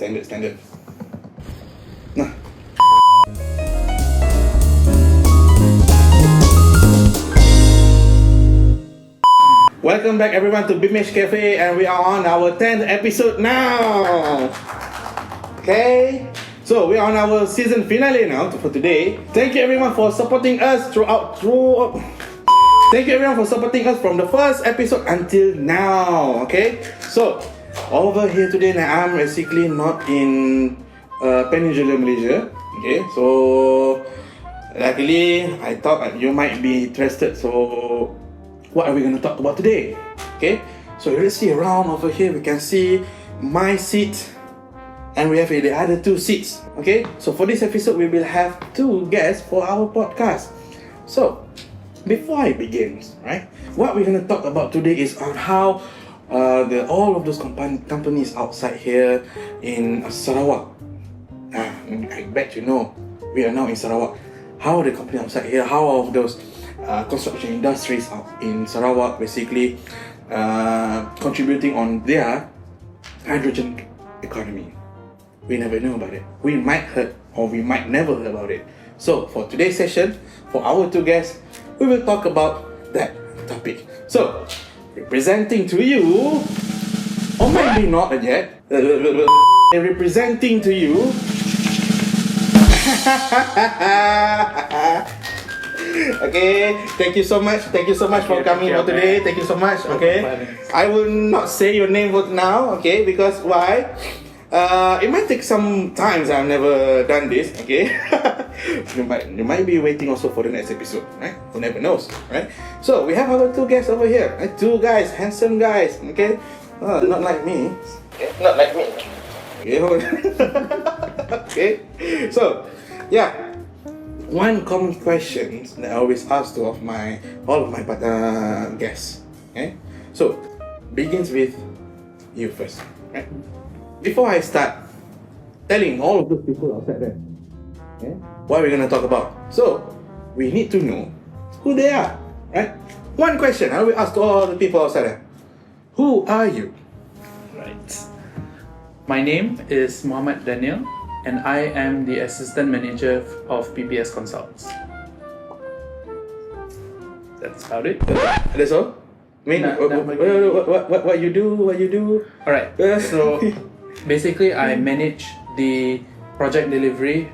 Standard. Nah. Welcome back everyone to BIMAGE Cafe, and we are on our 10th episode now. Okay, so we are on our season finale now for today. Thank you everyone for supporting us Thank you everyone for supporting us from the first episode until now. Okay, so over here today, I'm basically not in Peninsular Malaysia. Okay, so luckily I thought you might be interested. So what are we going to talk about today? Okay, so let's see around over here. We can see my seat, and we have the other two seats. Okay, so for this episode, we will have two guests for our podcast. So before I begin, right, what we're going to talk about today is on how all of those companies outside here in Sarawak. I bet you know we are now in Sarawak. How the company outside here, how of those construction industries out in Sarawak basically contributing on their hydrogen economy. We never know about it. We might heard or we might never heard about it. So for today's session, for our two guests, we will talk about that topic. So representing to you, or maybe not yet, representing to you okay, thank you so much for coming for today. Thank you so much. Okay, I will not say your name for now. Okay, because why? It might take some time. I've never done this. Okay, you might be waiting also for the next episode, right? Who never knows, right? So we have our two guests over here. Two guys, handsome guys. Okay, not like me. Okay? Not like me. Okay. Okay. So yeah. One common question that I always ask to all of my guests. Okay, so begins with you first. Right? Before I start telling all of those people outside there, okay, what we're gonna talk about, so we need to know who they are. Right? One question I will ask to all the people outside there: who are you? Right. My name is Muhammad Daniel, and I am the Assistant Manager of PPES Consults. That's about it. That's all? I mean, what you do? Alright, so basically I manage the project delivery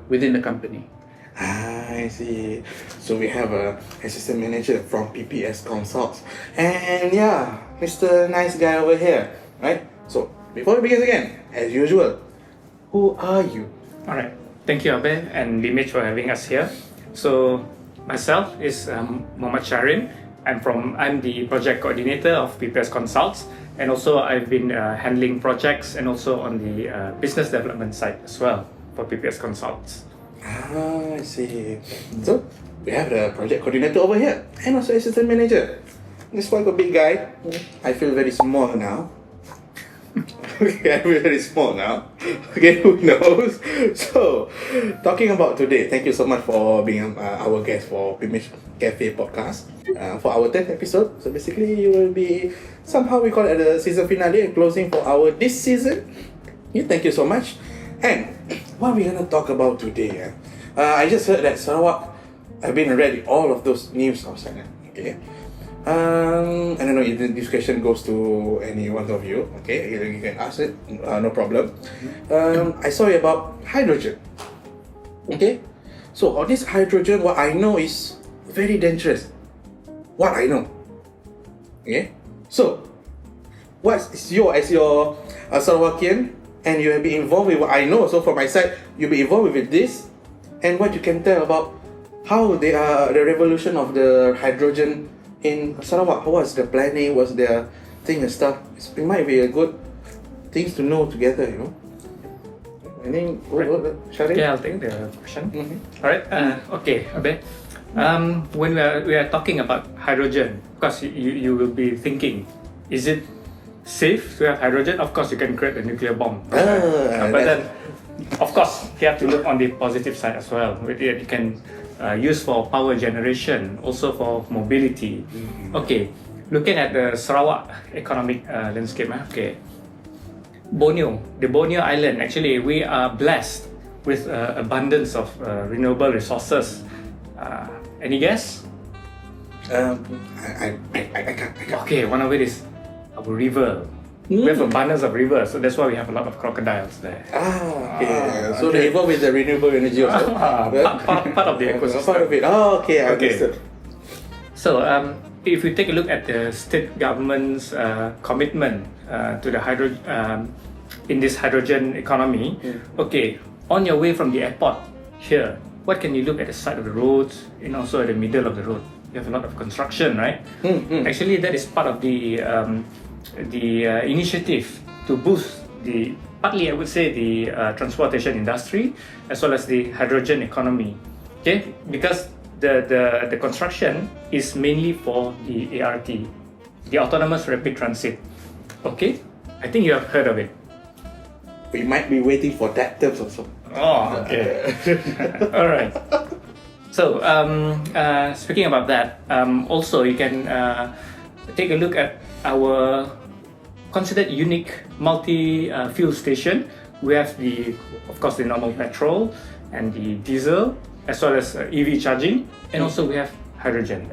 within the company. I see. So we have a assistant manager from PPES Consults. And yeah, Mr. Nice Guy over here. Right? So, before we begin again, as usual, who are you? Alright, thank you Abe and BIMAGE for having us here. So myself is Muhammad Shahrin. I'm the project coordinator of PPES Consults, and also I've been handling projects and also on the business development side as well for PPES Consults. I see. So we have the project coordinator over here and also assistant manager. This one got big guy. I feel very small now. Okay, I'm very small now. Okay, who knows? So, talking about today, thank you so much for being our guest for BIMAGE Cafe Podcast for our 10th episode. So basically, you will be, somehow we call it the season finale and closing for our this season. Yeah, thank you so much. And what we're going to talk about today, I just heard that Sarawak, I've been read all of those news outside. Okay. I don't know if this question goes to any one of you. Okay, you can ask it, no problem. I saw about hydrogen. Okay, so all this hydrogen, what I know is very dangerous. What I know. Okay, so what is as your Sarawakian, and you have been involved with what I know. So from my side, you'll be involved with this, and what you can tell about how they are the revolution of the hydrogen in Sarawak. What's the planning? What's the thing and stuff? It might be a good things to know together, you know. I think, Shahrin? Okay, I'll take the question. Alright, okay, Abe. When we are talking about hydrogen, of course you will be thinking, is it safe to have hydrogen? Of course you can create a nuclear bomb. But then, of course, you have to look on the positive side as well. You can use for power generation, also for mobility. Okay, looking at the Sarawak economic landscape, okay, Borneo, the Borneo Island, actually we are blessed with abundance of renewable resources. Any guess? I can't. Okay, one of it is our river. We have abundance of rivers, so that's why we have a lot of crocodiles there. Okay. So they involved with the renewable energy also. Part of the ecosystem. Part of it. Oh, okay. I Okay. understood. So, if we take a look at the state government's commitment to the in this hydrogen economy, okay, on your way from the airport here, what can you look at the side of the roads and also at the middle of the road? You have a lot of construction, right? Actually, that is part of the initiative to boost partly I would say the transportation industry as well as the hydrogen economy. Okay, because the construction is mainly for the ART, the Autonomous Rapid Transit. Okay, I think you have heard of it. We might be waiting for that terms also. Oh, okay. All right. So, speaking about that, also you can take a look at our considered unique multi-fuel station. We have of course, the normal petrol and the diesel, as well as EV charging, and also we have hydrogen,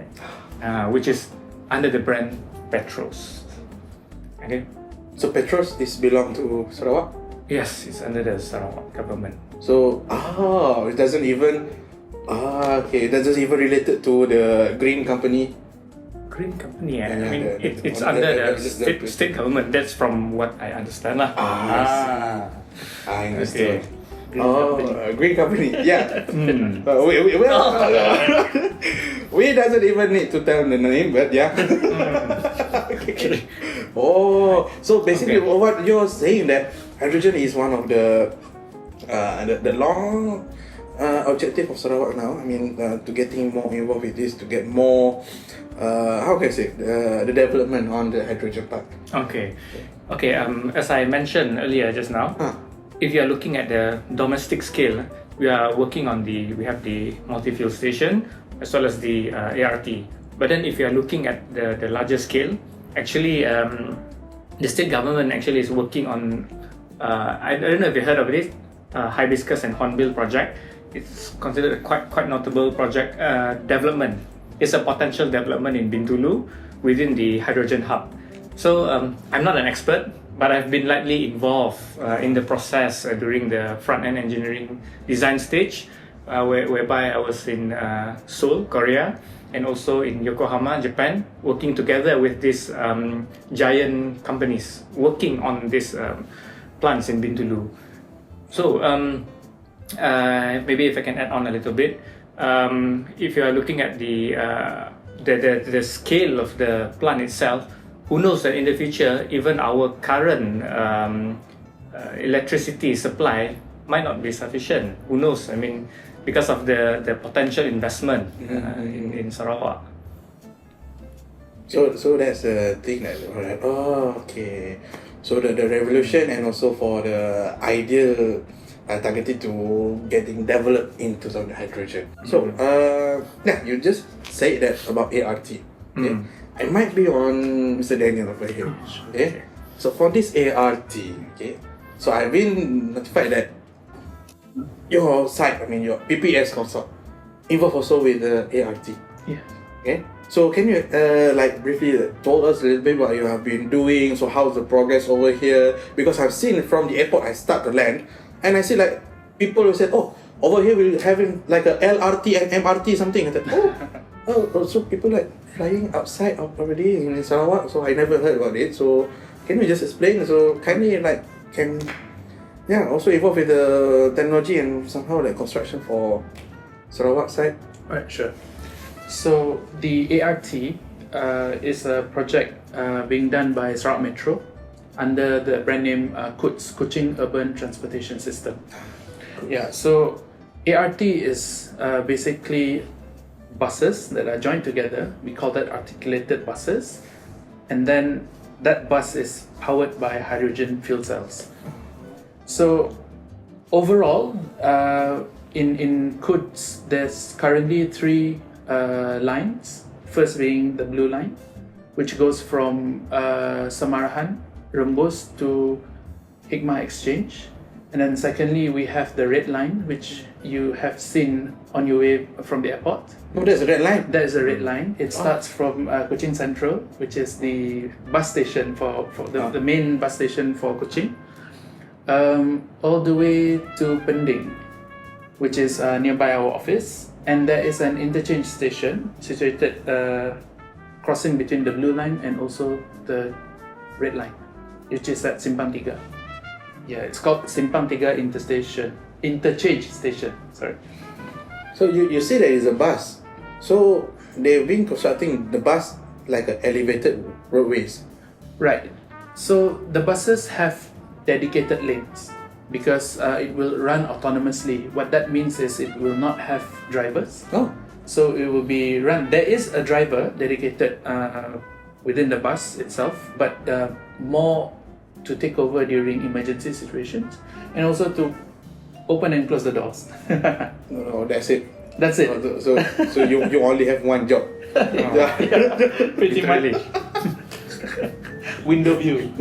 which is under the brand Petros. Okay. So Petros is belong to Sarawak? Yes, it's under the Sarawak government. So, it doesn't even, it doesn't even related to the green company. Green company, I Yeah, mean, it's the- under the- the state government. That's from what I understand lah. I understood. Okay. Green company, yeah. Hmm. We doesn't even need to tell the name, but yeah. Okay. Oh, so basically, Okay. what you're saying that hydrogen is one of the long objective of Sarawak now. I mean, to getting more involved with this, to get more, how can I say, the development on the hydrogen part. Okay. As I mentioned earlier just now, if you are looking at the domestic scale, we are working on we have the multi-fuel station as well as the ART. But then if you are looking at the larger scale, actually the state government actually is working on, I don't know if you heard of it, Hibiscus and Hornbill project. It's considered a quite notable project development. It's a potential development in Bintulu within the hydrogen hub. So I'm not an expert, but I've been lightly involved in the process during the front-end engineering design stage, whereby I was in Seoul, Korea, and also in Yokohama, Japan, working together with these giant companies working on these plants in Bintulu. So maybe if I can add on a little bit, if you are looking at the scale of the plant itself, who knows that in the future, even our current electricity supply might not be sufficient. Who knows? I mean, because of the potential investment in Sarawak. So that's the thing that, alright. Oh, okay. So the revolution and also for the ideal targeted to getting developed into some hydrogen. So you just say that about ART. Okay? I might be on Mr. Daniel over here. Okay. So for this ART, okay. So I've been notified that your site, I mean your PPES Consult, involved also with the ART. Yeah. Okay. So can you briefly told us a little bit what you have been doing? So how's the progress over here? Because I've seen from the airport I start to land, and I see like people who said, oh, over here we're having like a LRT and MRT something. I thought, so people like flying outside already in Sarawak. So I never heard about it. So can you just explain? So kindly also involved with the technology and somehow like construction for Sarawak side. Right, sure. So the ART is a project being done by Sarawak Metro under the brand name CUTS, Kuching Urban Transportation System. Yeah, so ART is basically buses that are joined together. We call that articulated buses. And then that bus is powered by hydrogen fuel cells. So overall, in CUTS, there's currently 3 lines. First being the blue line, which goes from Samarahan, Rembus to Hikmah Exchange. And then secondly, we have the red line, which you have seen on your way from the airport. Oh, there's a red line. That is a red line. It starts from Kuching Central, which is the bus station for the main bus station for Kuching, all the way to Pending, which is nearby our office. And there is an interchange station situated crossing between the blue line and also the red line, which is at Simpang 3. Yeah, it's called Simpang 3 Interchange Station. Sorry. So you say there is a bus. So they've been constructing the bus like an elevated roadways. Right. So the buses have dedicated lanes because it will run autonomously. What that means is it will not have drivers. Oh. So it will be run. There is a driver dedicated within the bus itself, but more to take over during emergency situations and also to open and close the doors. No, that's it. That's it. So you only have one job. Pretty much. Window view.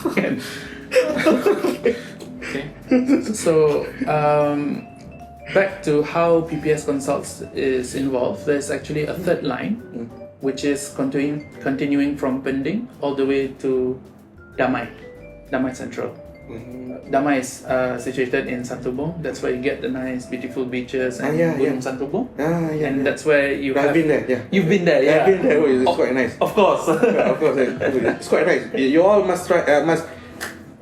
Okay. So back to how PPES Consults is involved, there's actually a third line, which is continuing from Pending all the way to Damai Central. Damai is situated in Santubong. That's where you get the nice, beautiful beaches and Gunung Santubong. And that's where you I've been there. Yeah. You've been there, yeah. I've been there. It's quite nice. Of course. Of course, it's quite nice. You all must try. Must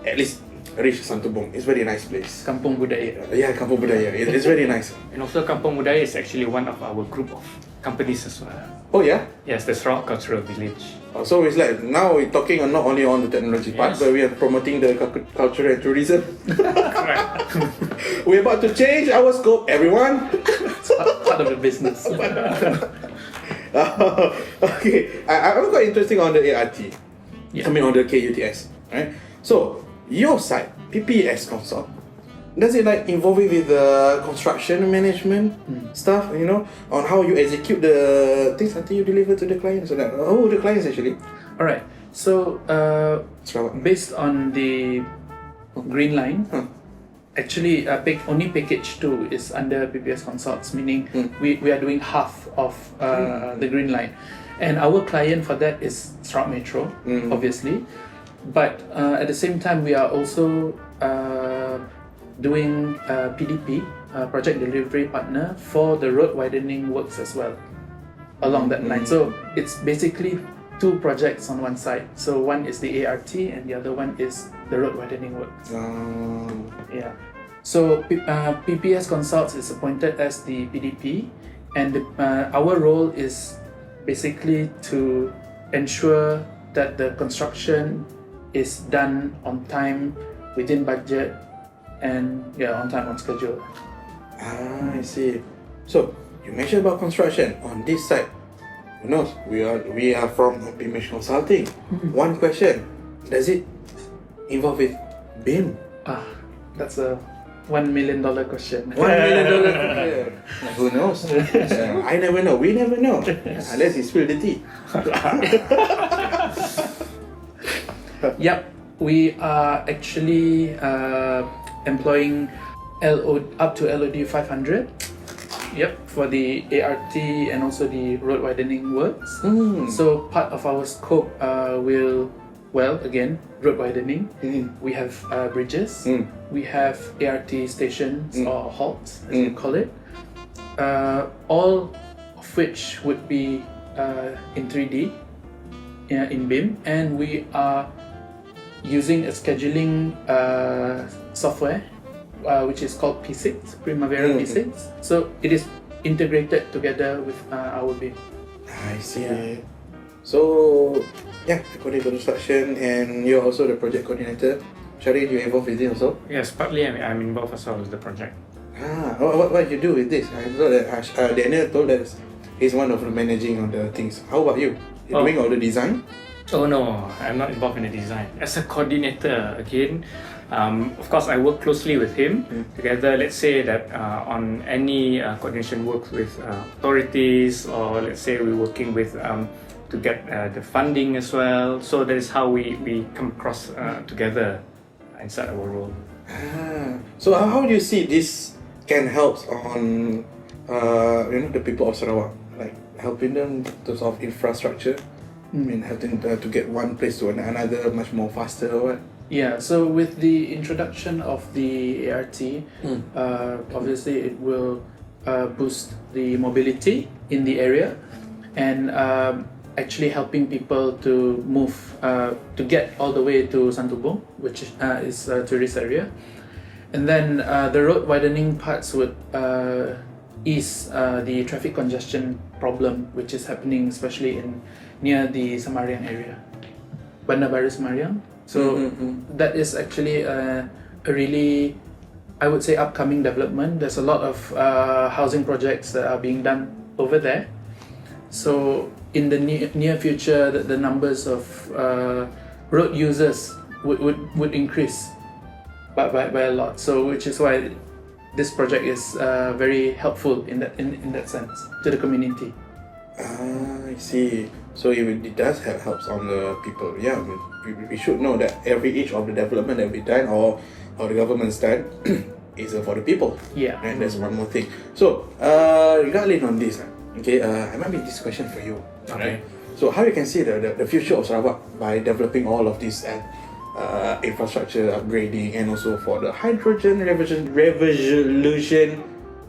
at least reach Santubong. It's a very nice place. Kampung Budaya. Yeah, Kampung Budaya. It's very nice. And also Kampung Budaya is actually one of our group of companies as well. Oh yeah. Yes, the Sarawak Cultural Village. So it's like now we're talking not only on the technology part, but we are promoting the culture and tourism. Correct. We're about to change our scope, everyone. It's part of the business. Okay, I'm quite interesting on the ART. Yeah. I mean on the KUTS, right? So your side, PPES Consult, does it like involving with the construction management stuff, you know, on how you execute the things until you deliver to the client? So that, the clients actually. Alright, so Sarawak. based on the green line, actually only package 2 is under PPES Consults, meaning we are doing half of the green line. And our client for that is Sarawak Metro, obviously. But at the same time, we are also doing PDP, Project Delivery Partner, for the road widening works as well along that line. So it's basically 2 projects on one side. So one is the ART and the other one is the road widening works. Yeah. So PPES Consults is appointed as the PDP, and our role is basically to ensure that the construction is done on time, within budget, and on time, on schedule. I see. So you mentioned about construction on this side. Who knows? We are from BIMAGE Consulting. One question: does it involve with BIM? That's a $1 million question. $1 million question. Who knows? I never know. We never know. Unless you spill the tea. Yep, we are actually employing up to LOD 500. Yep, for the ART and also the road widening works. So part of our scope will, again, road widening. We have bridges. We have ART stations or halts, as we call it. All of which would be in 3D, in BIM, and we are using a scheduling software which is called P6, Primavera P6. So it is integrated together with our BIM. I see. So according to construction, and you're also the project coordinator. Shahrin, you involved with it also? Yes, partly I'm involved as well with the project. What you do with this? I thought that Daniel told us he's one of the managing of the things. How about you? You're doing all the design? Oh no, I'm not involved in the design. As a coordinator, again, of course I work closely with him. Together, let's say that on any coordination work with authorities, or let's say we're working with to get the funding as well. So that is how we come across together inside our role. So how do you see this can help on the people of Sarawak, like helping them in terms of infrastructure? I mean, helping to get one place to another much more faster or what? Yeah, so with the introduction of the ART, obviously it will boost the mobility in the area, and actually helping people to move to get all the way to Santubong, which is a tourist area. And then the road widening parts would ease the traffic congestion problem, which is happening especially near the Samariang area, Bandar Baru Samariang. So that is actually a really, I would say, upcoming development. There's a lot of housing projects that are being done over there. So in the near future, the numbers of road users would increase by a lot. So which is why this project is very helpful in that sense to the community. I see. So it does helps on the people. Yeah, we should know that every each of the development that we done or the government's done is for the people. Yeah. And that's one more thing. So regarding on this, okay, I might be this question for you. Okay. So how you can see the future of Sarawak by developing all of this infrastructure upgrading, and also for the hydrogen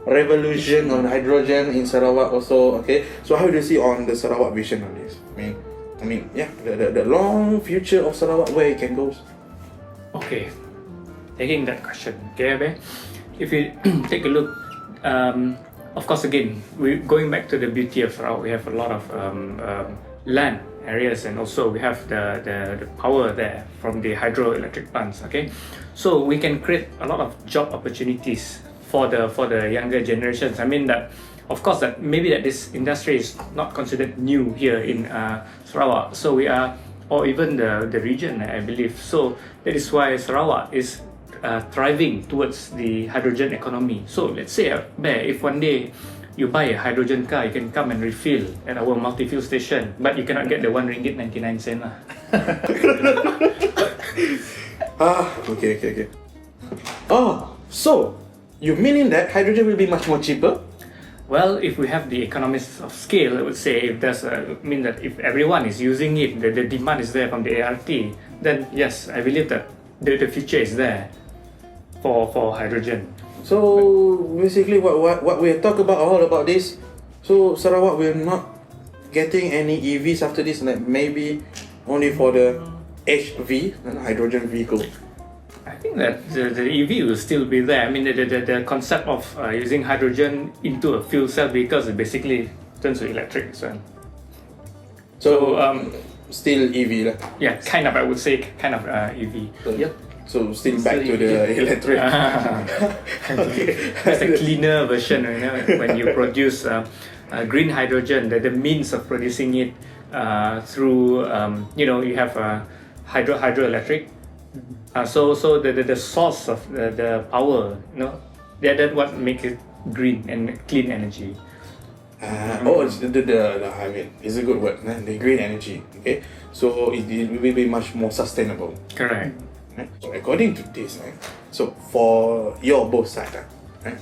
revolution on hydrogen in Sarawak also. Okay, so how do you see on the Sarawak vision on this? I mean, yeah, the long future of Sarawak, where it can go. Okay, taking that question, okay, Abe? If you take a look, of course, again, we going back to the beauty of Sarawak. We have a lot of land areas, and also we have the power there from the hydroelectric plants. Okay, so we can create a lot of job opportunities for the younger generations. I mean that, of course, that maybe that this industry is not considered new here in Sarawak. So we are, or even the region, I believe. So that is why Sarawak is thriving towards the hydrogen economy. So let's say, if one day you buy a hydrogen car, you can come and refill at our multi-fuel station, but you cannot get the RM1.99 lah. Okay. Oh, so you meaning that hydrogen will be much more cheaper? Well, if we have the economies of scale, I would say, if there's mean that if everyone is using it, the demand is there from the ART, then yes, I believe that the future is there for hydrogen. So basically, what we talk about all about this. So Sarawak will not getting any EVs after this, like maybe only for the HV, hydrogen vehicle. I think that the EV will still be there. I mean, the concept of using hydrogen into a fuel cell vehicle is basically turns to electric as well. So still EV lah. Yeah, kind of. I would say kind of EV. Yep. So still back to the electric. Okay. It's a cleaner version, when you produce green hydrogen, the means of producing it through, you have hydroelectric. So the source of the power, that's what makes it green and clean energy. I mean, it's a good word, the green energy. Okay, so it will be much more sustainable. Correct. Right? So according to this, so for your both sides, right?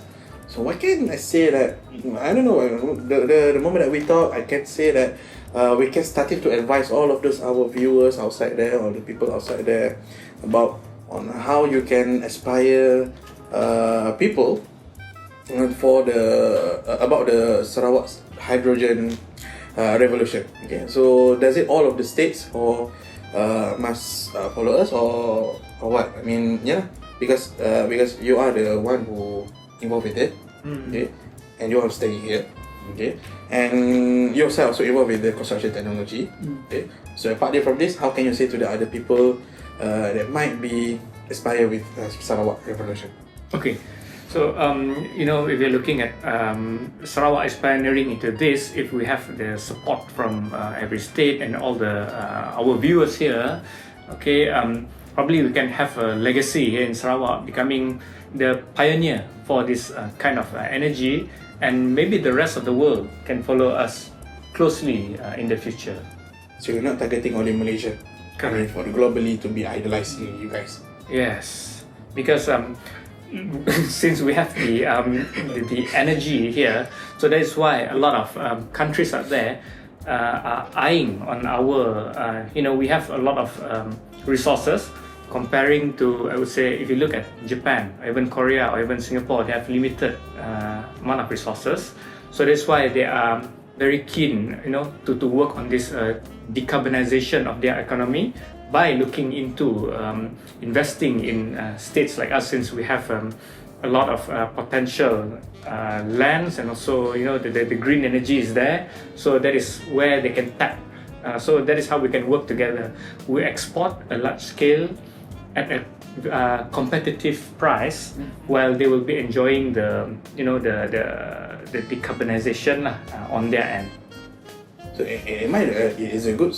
So why can't I say that? I don't know. The moment that we talk, I can say that we can start to advise all of those our viewers outside there, or the people outside there, about on how you can aspire people for about the Sarawak hydrogen revolution. Okay, so does it all of the states or must follow us or what? I mean, yeah, because you are the one who involved with it, okay, and you are staying here, okay, and yourself also involved with the construction technology, okay. So apart from this, how can you say to the other people that might be aspire with Sarawak revolution? Okay. So, if you're looking at Sarawak is pioneering into this, if we have the support from every state and all our viewers here, okay, probably we can have a legacy here in Sarawak, becoming the pioneer for this kind of energy, and maybe the rest of the world can follow us closely in the future. So you're not targeting only Malaysia. I mean, for the globally to be idolizing you guys. Yes, because since we have the energy here, so that is why a lot of countries out there are eyeing on our. We have a lot of resources. Comparing to, I would say, if you look at Japan, or even Korea, or even Singapore, they have limited amount of resources. So that's why they are very keen, to work on this decarbonization of their economy by looking into investing in states like us, since we have a lot of potential lands, and also the green energy is there. So that is where they can tap. So that is how we can work together. We export a large scale at a competitive price, while they will be enjoying the decarbonization on their end. So in mind, it is a good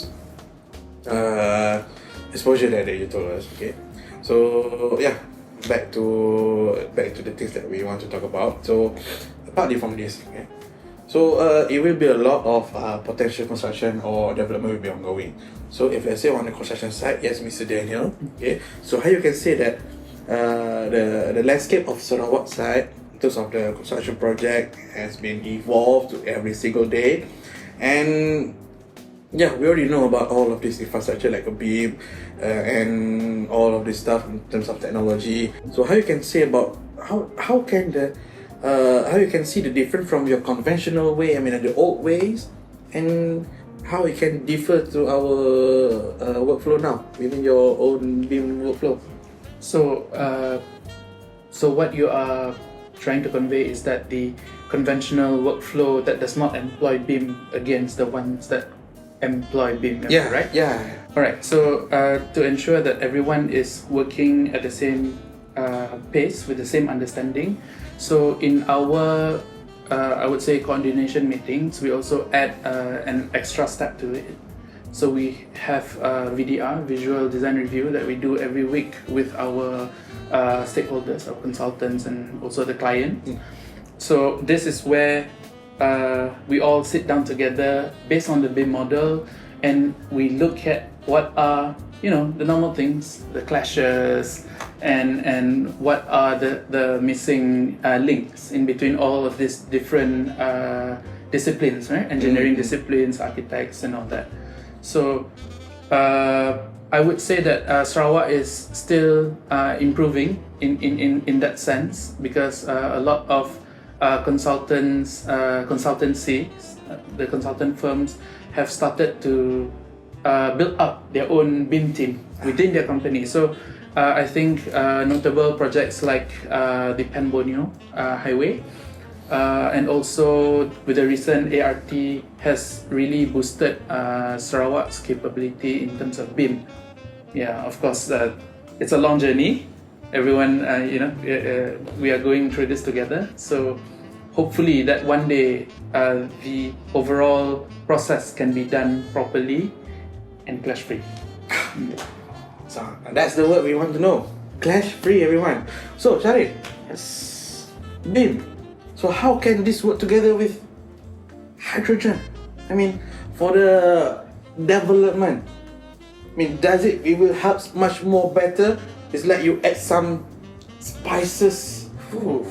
exposure that you told us. Okay, so yeah, back to the things that we want to talk about. So apart from this, okay, so it will be a lot of potential construction or development will be ongoing. So if let's say on the construction side, yes, Mr. Daniel, okay, so how you can say that the landscape of Sarawak side in terms of the construction project has been evolved every single day, and yeah, we already know about all of this infrastructure like a beam and all of this stuff in terms of technology. So how you can say about how you can see the difference from your conventional way, I mean the old ways, and how it can differ to our workflow now within your own BIM workflow. So what you are trying to convey is that the conventional workflow that does not employ BIM against the ones that employ BIM, Yeah, right? Yeah. Alright, so to ensure that everyone is working at the same pace with the same understanding, so in our I would say coordination meetings, we also add an extra step to it. So we have VDR, Visual Design Review, that we do every week with our stakeholders, our consultants, and also the client. So this is where we all sit down together based on the BIM model, and we look at what are the normal things, the clashes, and what are the missing links in between all of these different disciplines, right? Engineering disciplines, architects, and all that. So I would say that Sarawak is still improving in that sense, because a lot of consultancies, the consultant firms have started to build up their own BIM team within their company. So I think notable projects like the Penbonio Highway, and also with the recent ART has really boosted Sarawak's capability in terms of BIM. Yeah, of course, it's a long journey. Everyone, we are going through this together. So hopefully that one day the overall process can be done properly and clash-free. So that's the word we want to know. Clash-free, everyone. So Shahrin, Yes. BIM. So how can this work together with hydrogen? I mean, for the development, I mean, it will help much more better? It's like you add some spices or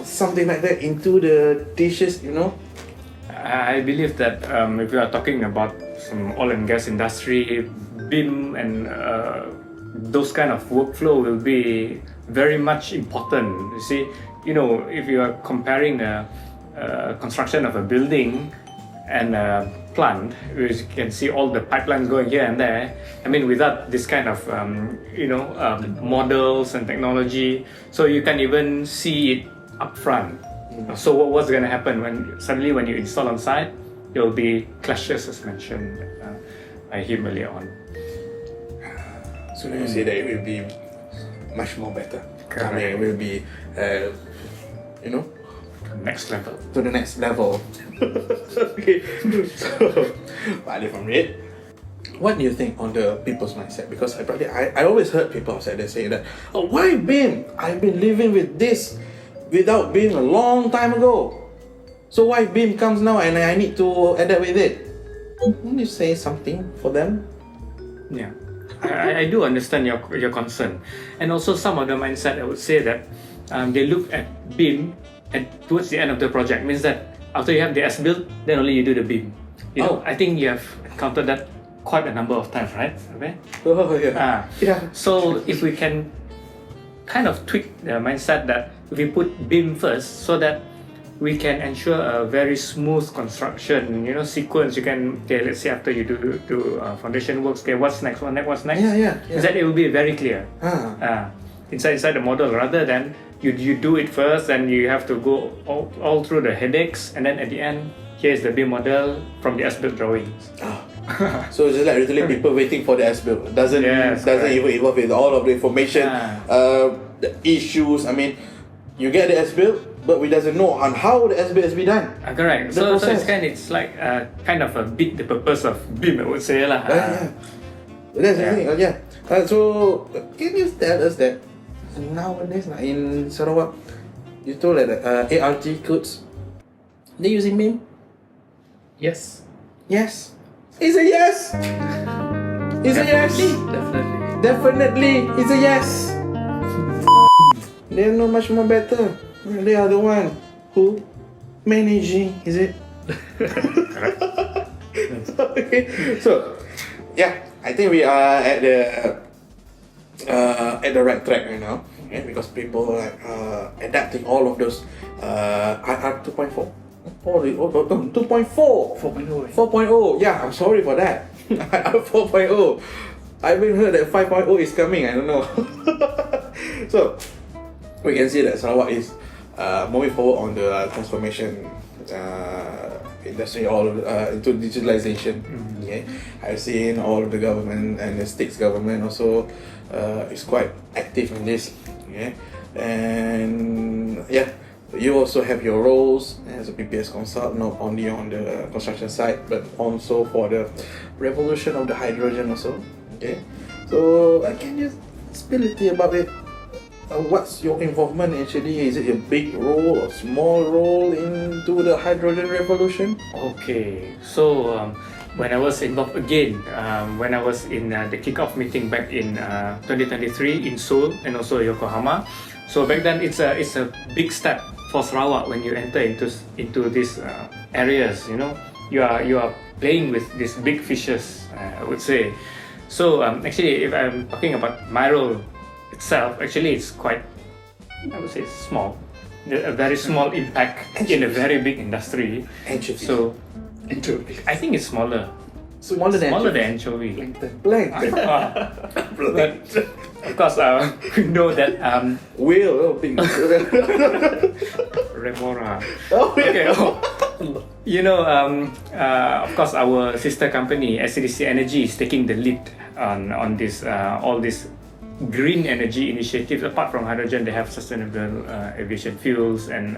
something like that into the dishes, I believe that if you are talking about some oil and gas industry, BIM and those kind of workflow will be very much important. You see, if you are comparing the construction of a building and a plant, you can see all the pipelines going here and there. I mean, without this kind of models and technology, so you can even see it up front. So what's going to happen when you install on site? There will be clashes, as mentioned by him earlier on. So you say that it will be much more better. Correct. I mean, it will be, Next level. to the next level. Okay. So, apart from it, what do you think on the people's mindset? Because I always heard people outside there saying that, oh, why BIM? I've been living with this without BIM a long time ago. So why BIM comes now and I need to adapt with it? Can you say something for them? Yeah, I do understand your concern, and also some of the mindset I would say that they look at BIM and towards the end of the project means that after you have the as-built, then only you do the BIM. You know, I think you have encountered that quite a number of times, right? Okay. Oh yeah. Yeah. So if we can kind of tweak the mindset that if we put BIM first, so that we can ensure a very smooth construction, sequence. You can, let's say after you do foundation works, what's next? What's next? Yeah. Is that it will be very clear. Inside the model, rather than you do it first and you have to go all through the headaches, and then at the end, here's the BIM model from the as-built drawings. So it's just like literally people waiting for the as-built. Doesn't even involve with all of the information, the issues. I mean, you get the as-built, but we doesn't know on how the as-built has been done. Correct. So it's like kind of a bit the purpose of BIM, I would say lah. That's the thing. So can you tell us that nowadays in Sarawak, you told that ART codes, they're using BIM? Yes. Yes. It's a yes. It's a yes. Definitely. It's a yes. They know much more better. They are the one who managing. Is it? Okay. So, yeah, I think we are at the right track right now. Okay, because people are adapting all of those IR 2.4. 2.4 4.0. Yeah, I'm sorry for that. 4.0. I haven't heard that 5.0 is coming. I don't know. So we can see that Sarawak is moving forward on the transformation industry, all into digitalization. Yeah, I've seen all of the government and the state's government also is quite active in this. Yeah, and yeah. You also have your roles as a PPES Consult, not only on the construction side, but also for the revolution of the hydrogen also. Okay, so can you spill a little about it? What's your involvement actually? Is it a big role or small role into the hydrogen revolution? Okay, so when I was involved again, when I was in the kick-off meeting back in 2023 in Seoul and also Yokohama. So back then, it's a big step for Sarawak when you enter into these areas. You are playing with these big fishes, I would say. So actually, if I'm talking about my role itself, actually it's quite, I would say, small. A very small impact in a very big industry. Anchovy. So I think it's smaller. Smaller than anchovy. Plankton. But of course, we know that whale. Remora. Okay. Of course, our sister company SCDC Energy is taking the lead on this all these green energy initiatives. Apart from hydrogen, they have sustainable aviation fuels and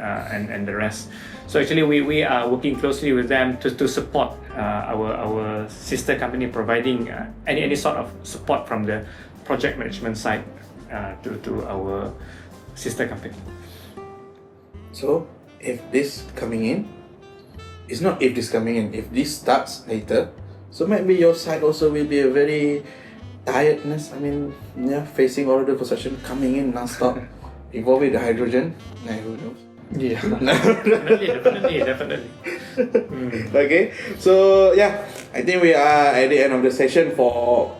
the rest. So actually, we are working closely with them to support our sister company, providing any sort of support from the project management side to our sister company. So, if this coming in, it's not if this coming in, if this starts later, so maybe your side also will be a very tiredness. I mean, facing all of the construction coming in non-stop, involving the hydrogen. Who knows? Yeah, definitely. Okay, so yeah, I think we are at the end of the session for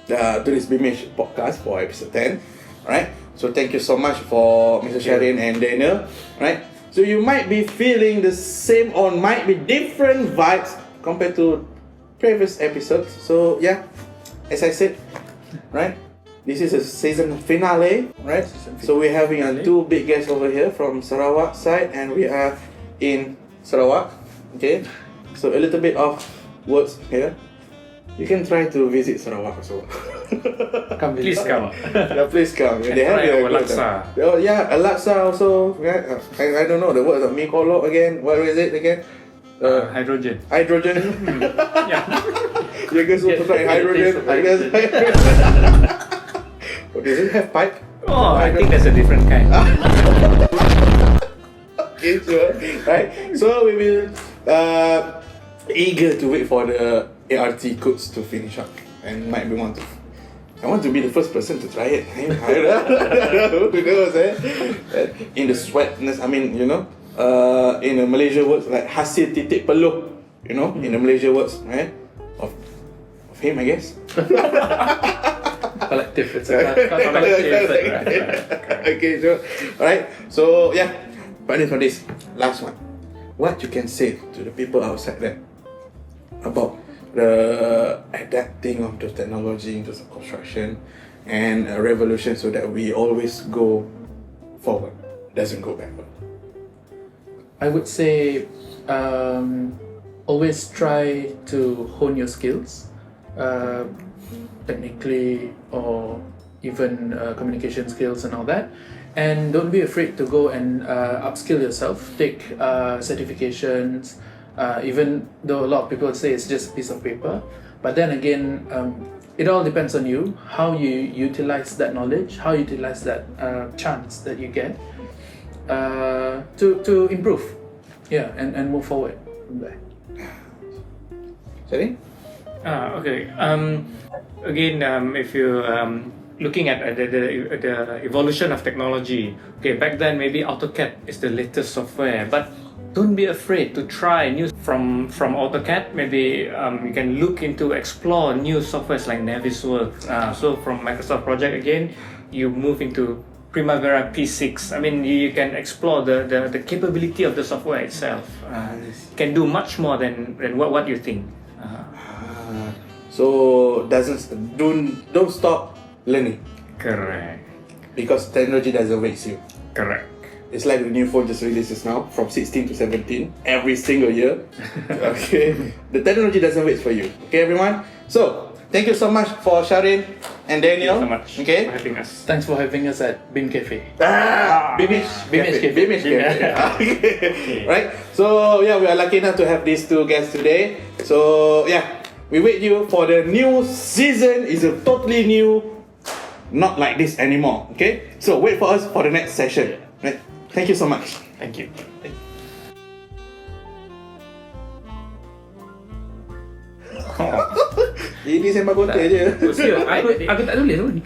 today's BIMAGE Podcast for episode 10. Alright, so thank you so much for Mr. Shahrin and Daniel. Right, so you might be feeling the same or might be different vibes compared to previous episodes. So yeah, as I said, right, this is a season finale, right? So we're having two big guests over here from Sarawak side, and we are in Sarawak. Okay, so a little bit of words here. You can try to visit Sarawak also. Please come. Yeah, please come. They have their laksa. Oh yeah, a laksa also. Yeah, I don't know the word of Mikolo again. What is it again? Hydrogen. Hydrogen. Yeah. You guys want to try hydrogen? I guess. Does it have pipe? Oh, I think that's a different kind. Okay, sure. Right. So we will eager to wait for the ART codes to finish up, and might be I want to be the first person to try it. Who knows, in the sweatness, I mean, in the Malaysia words, like hasil titik peluh, in the Malaysia words, right? Of him, I guess. Collective, it's a collective effort, right? Okay, sure. Alright, so yeah, but for this last one, what you can say to the people outside there about the adapting of the technology into construction and a revolution, so that we always go forward, doesn't go backward? I would say always try to hone your skills, technically or even communication skills and all that, and don't be afraid to go and upskill yourself, take certifications, even though a lot of people say it's just a piece of paper, but then again, it all depends on you, how you utilize that knowledge, how you utilize that chance that you get to improve, and move forward from there. Shahrin? Okay. Again, if you looking at the evolution of technology, okay, back then maybe AutoCAD is the latest software, but don't be afraid to try new from AutoCAD. Maybe you can look into explore new softwares like Navisworks. So from Microsoft project again, you move into Primavera P6. I mean, you can explore the capability of the software itself. Can do much more than what you think. So don't stop learning, Correct. because technology doesn't wait you. Correct. It's like the new phone just releases now, from 16 to 17, every single year. Okay, the technology doesn't wait for you. Okay, everyone. So thank you so much for Shahrin and Daniel. Thank you so much Okay. for having us. Thanks for having us at BIM Cafe. BIMAGE Cafe. Cafe. Okay. Right. So yeah, we are lucky enough to have these two guests today. So yeah, we wait you for the new season. Is a totally new, not like this anymore. Okay. So wait for us for the next session. Right. Thank you so much. Thank you. Ini sembang kotak je. Aku tak tulis pun.